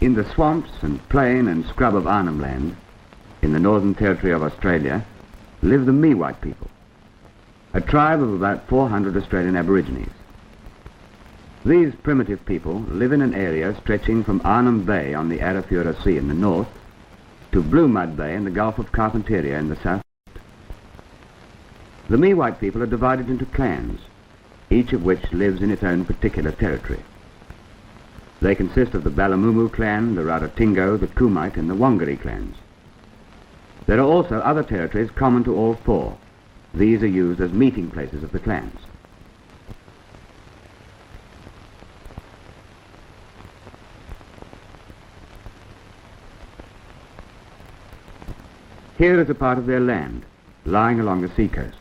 In the swamps and plain and scrub of Arnhem Land, in the Northern Territory of Australia, live the Mi-White people, a tribe of about 400 Australian Aborigines. These primitive people live in an area stretching from Arnhem Bay on the Arafura Sea in the north to Blue Mud Bay in the Gulf of Carpentaria in the south. The Mi-White people are divided into clans, each of which lives in its own particular territory. They consist of the Balamumu clan, the Raratingo, the Kumite and the Wangari clans. There are also other territories common to all four. These are used as meeting places of the clans. Here is a part of their land, lying along the seacoast.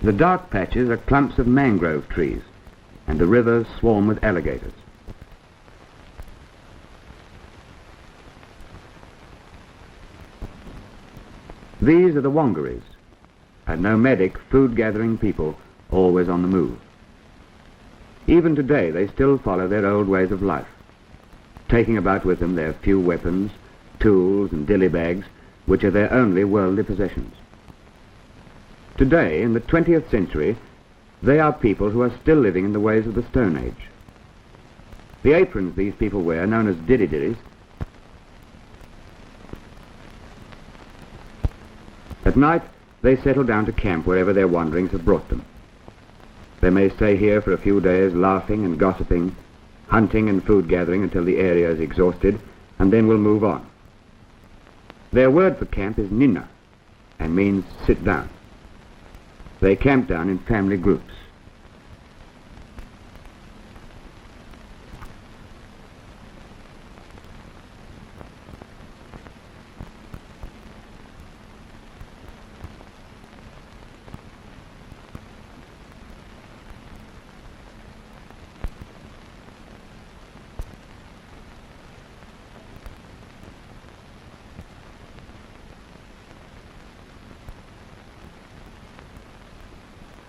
The dark patches are clumps of mangrove trees, and the rivers swarm with alligators. These are the Wangaris, a nomadic, food-gathering people always on the move. Even today they still follow their old ways of life, taking about with them their few weapons, tools and dilly bags, which are their only worldly possessions. Today, in the 20th century, they are people who are still living in the ways of the Stone Age. The aprons these people wear, known as diddy-diddies, at night they settle down to camp wherever their wanderings have brought them. They may stay here for a few days, laughing and gossiping, hunting and food gathering until the area is exhausted, and then will move on. Their word for camp is nina, and means sit down. They camp down in family groups.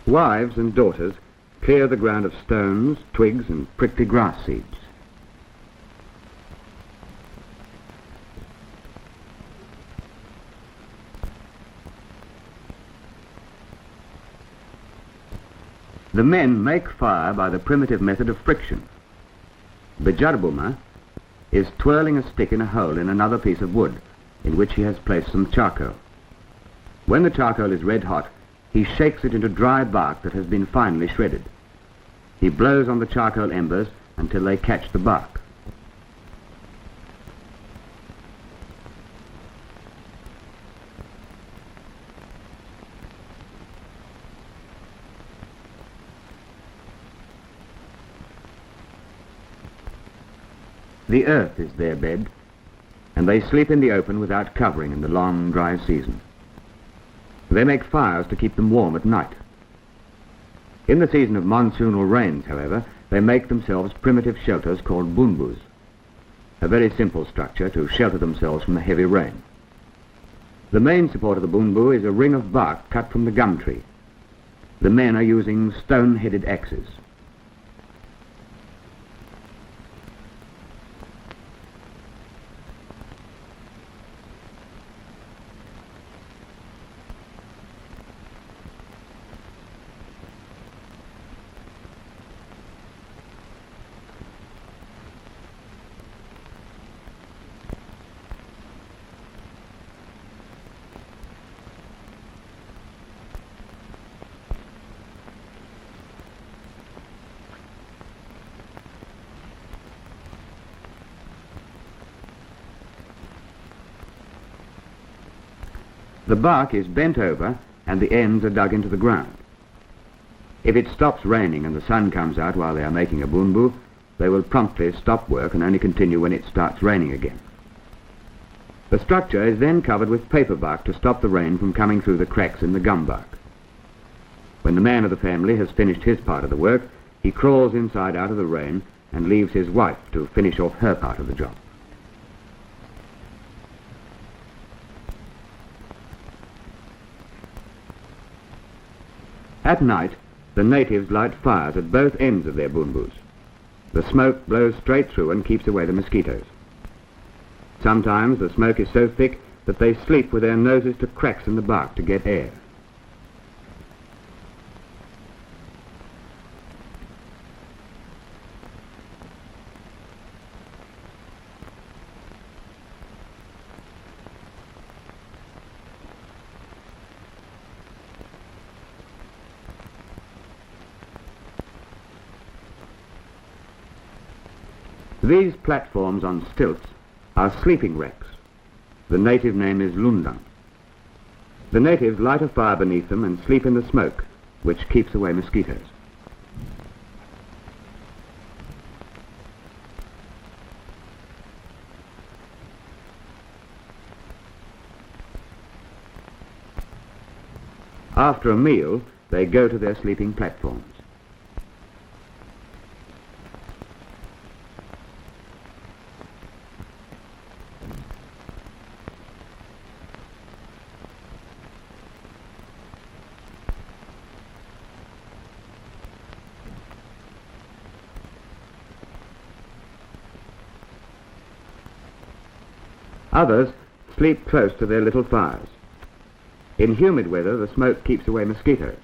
Wives and daughters clear the ground of stones, twigs and prickly grass seeds. The men make fire by the primitive method of friction. Bijarbuma is twirling a stick in a hole in another piece of wood in which he has placed some charcoal. When the charcoal is red hot, he shakes it into dry bark that has been finely shredded. He blows on the charcoal embers until they catch the bark. The earth is their bed, and they sleep in the open without covering in the long, dry season. They make fires to keep them warm at night. In the season of monsoonal rains, however, they make themselves primitive shelters called bunbus, a very simple structure to shelter themselves from the heavy rain. The main support of the bunbu is a ring of bark cut from the gum tree. The men are using stone-headed axes. The bark is bent over and the ends are dug into the ground. If it stops raining and the sun comes out while they are making a bunbu, they will promptly stop work and only continue when it starts raining again. The structure is then covered with paper bark to stop the rain from coming through the cracks in the gum bark. When the man of the family has finished his part of the work, he crawls inside out of the rain and leaves his wife to finish off her part of the job. At night, the natives light fires at both ends of their bunbus. The smoke blows straight through and keeps away the mosquitoes. Sometimes the smoke is so thick that they sleep with their noses to cracks in the bark to get air. These platforms on stilts are sleeping racks. The native name is lundang. The natives light a fire beneath them and sleep in the smoke, which keeps away mosquitoes. After a meal, they go to their sleeping platforms. Others sleep close to their little fires. In humid weather, the smoke keeps away mosquitoes.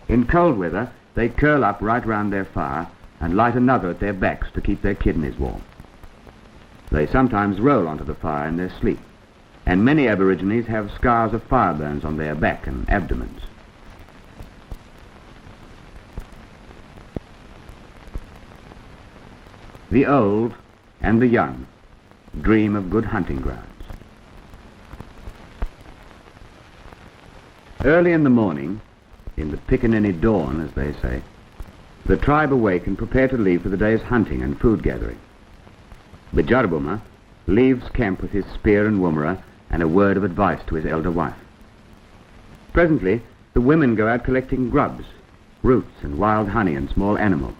In cold weather, they curl up right round their fire and light another at their backs to keep their kidneys warm. They sometimes roll onto the fire in their sleep, and many Aborigines have scars of fire burns on their back and abdomens. The old and the young dream of good hunting grounds. Early in the morning, in the pickaninny dawn, as they say, the tribe awake and prepare to leave for the day's hunting and food gathering. Bijarbuma leaves camp with his spear and woomera and a word of advice to his elder wife. Presently, the women go out collecting grubs, roots and wild honey and small animals.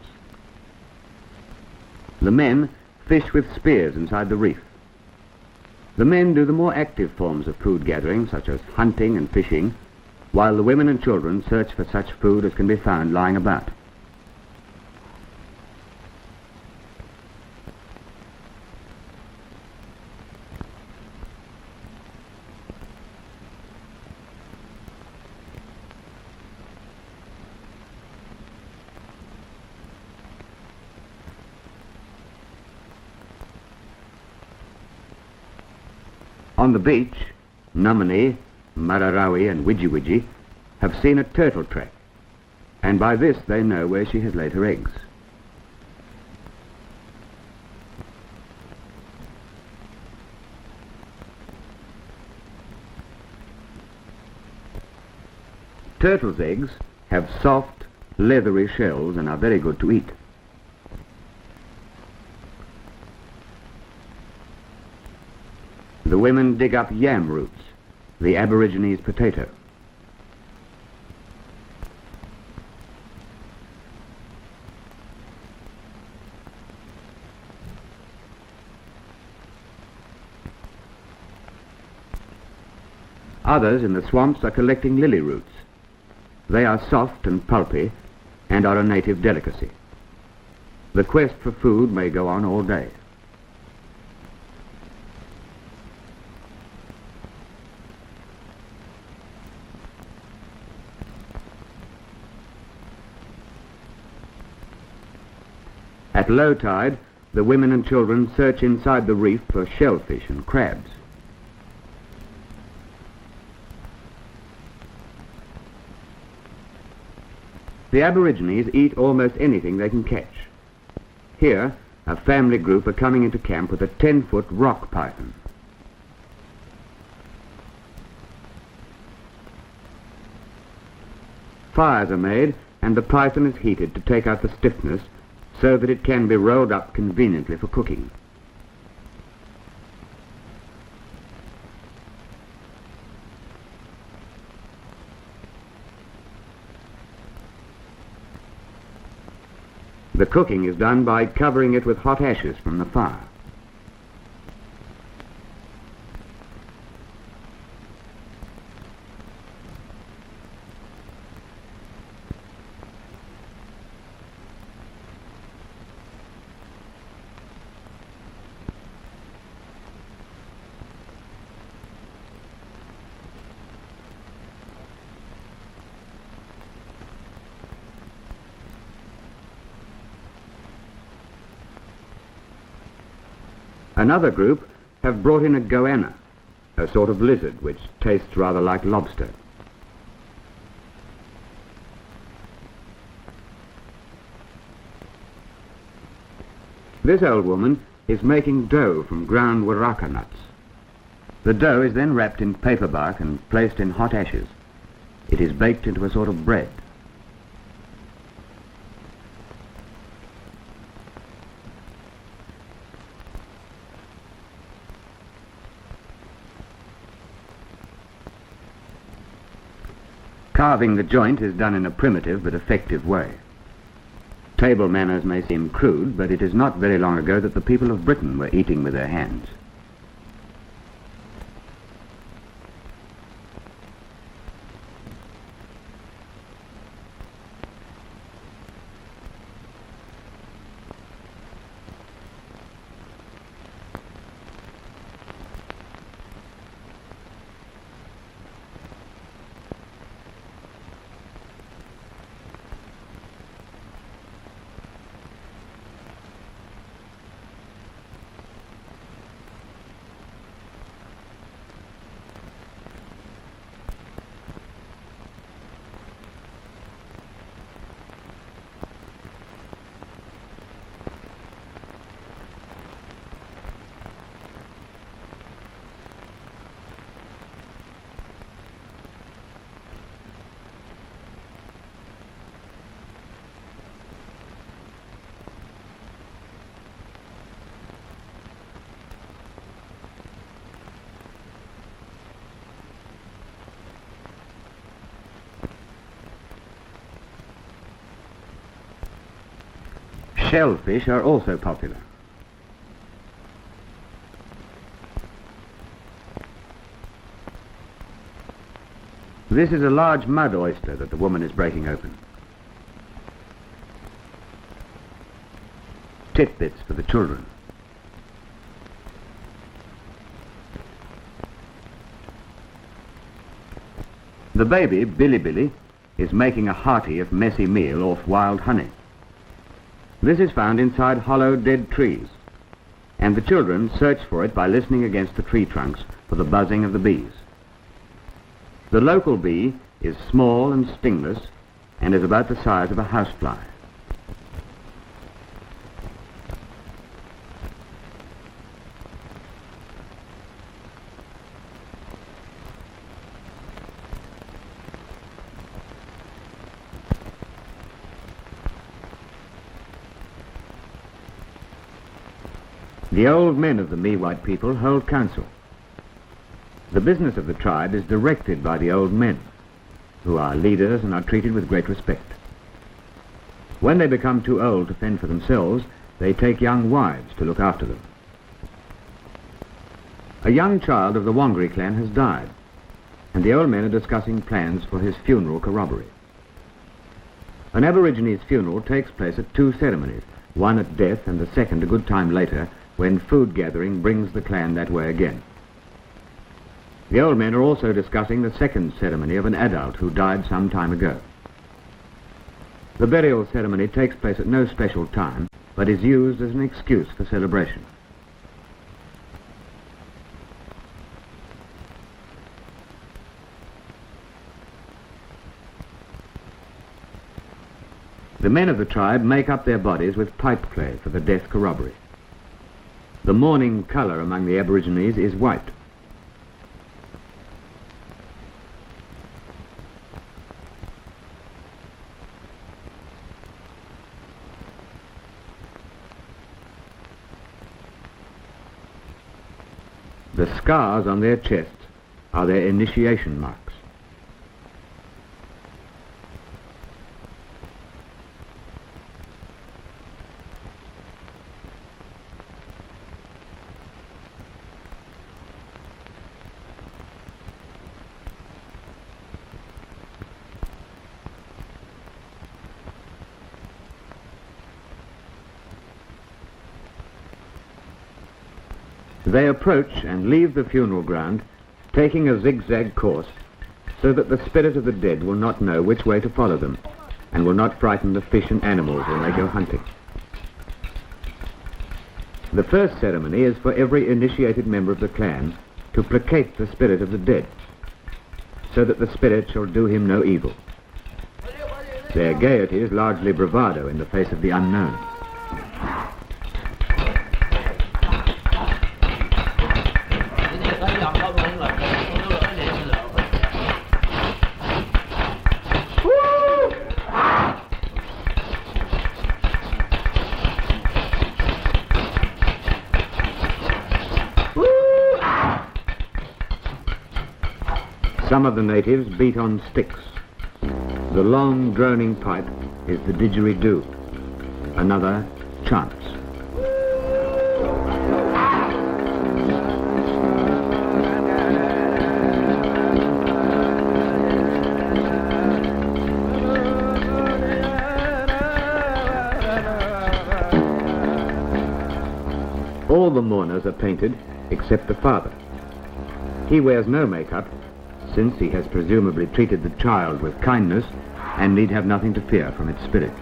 The men fish with spears inside the reef. The men do the more active forms of food gathering, such as hunting and fishing, while the women and children search for such food as can be found lying about. On the beach, Namani, Mararawi and Widji have seen a turtle track, and by this they know where she has laid her eggs. Turtles' eggs have soft, leathery shells and are very good to eat. The women dig up yam roots, the Aborigines' potato. Others in the swamps are collecting lily roots. They are soft and pulpy and are a native delicacy. The quest for food may go on all day. At low tide, the women and children search inside the reef for shellfish and crabs. The Aborigines eat almost anything they can catch. Here, a family group are coming into camp with a 10-foot rock python. Fires are made and the python is heated to take out the stiffness so that it can be rolled up conveniently for cooking. The cooking is done by covering it with hot ashes from the fire. Another group have brought in a goanna, a sort of lizard which tastes rather like lobster. This old woman is making dough from ground waraka nuts. The dough is then wrapped in paper bark and placed in hot ashes. It is baked into a sort of bread. Carving the joint is done in a primitive but effective way. Table manners may seem crude, but it is not very long ago that the people of Britain were eating with their hands. Shellfish are also popular. This is a large mud oyster that the woman is breaking open. Titbits for the children. The baby, Billy, is making a hearty if messy meal off wild honey. This is found inside hollow dead trees, and the children search for it by listening against the tree trunks for the buzzing of the bees. The local bee is small and stingless and is about the size of a housefly. The old men of the Me-White people hold council. The business of the tribe is directed by the old men, who are leaders and are treated with great respect. When they become too old to fend for themselves, they take young wives to look after them. A young child of the Wangari clan has died, and the old men are discussing plans for his funeral corroboree. An Aborigines funeral takes place at two ceremonies, one at death and the second a good time later, when food gathering brings the clan that way again. The old men are also discussing the second ceremony of an adult who died some time ago. The burial ceremony takes place at no special time, but is used as an excuse for celebration. The men of the tribe make up their bodies with pipe clay for the death corroboree. The mourning colour among the Aborigines is white. The scars on their chests are their initiation marks. They approach and leave the funeral ground, taking a zigzag course, so that the spirit of the dead will not know which way to follow them, and will not frighten the fish and animals when they go hunting. The first ceremony is for every initiated member of the clan to placate the spirit of the dead, so that the spirit shall do him no evil. Their gaiety is largely bravado in the face of the unknown. Some of the natives beat on sticks. The long droning pipe is the didgeridoo, another chants. All the mourners are painted except the father. He wears no makeup, since he has presumably treated the child with kindness and need have nothing to fear from its spirit.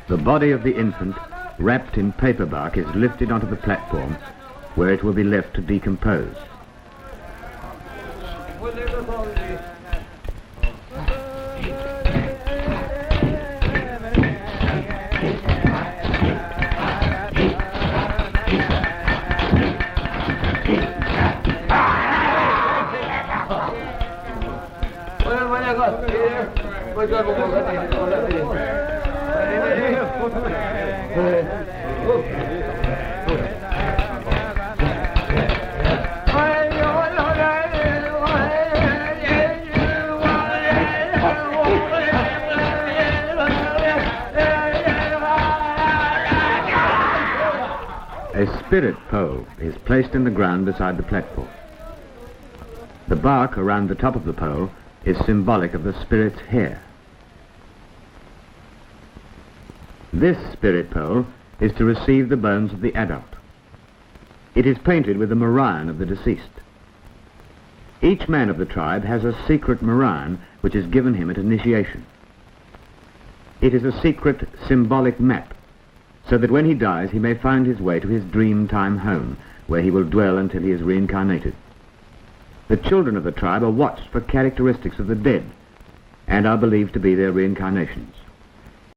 The body of the infant, wrapped in paper bark, is lifted onto the platform, where it will be left to decompose. A spirit pole is placed in the ground beside the platform. The bark around the top of the pole is symbolic of the spirit's hair. This spirit pole is to receive the bones of the adult. It is painted with the morion of the deceased. Each man of the tribe has a secret morion which is given him at initiation. It is a secret symbolic map, so that when he dies he may find his way to his dream-time home, where he will dwell until he is reincarnated. The children of the tribe are watched for characteristics of the dead and are believed to be their reincarnations.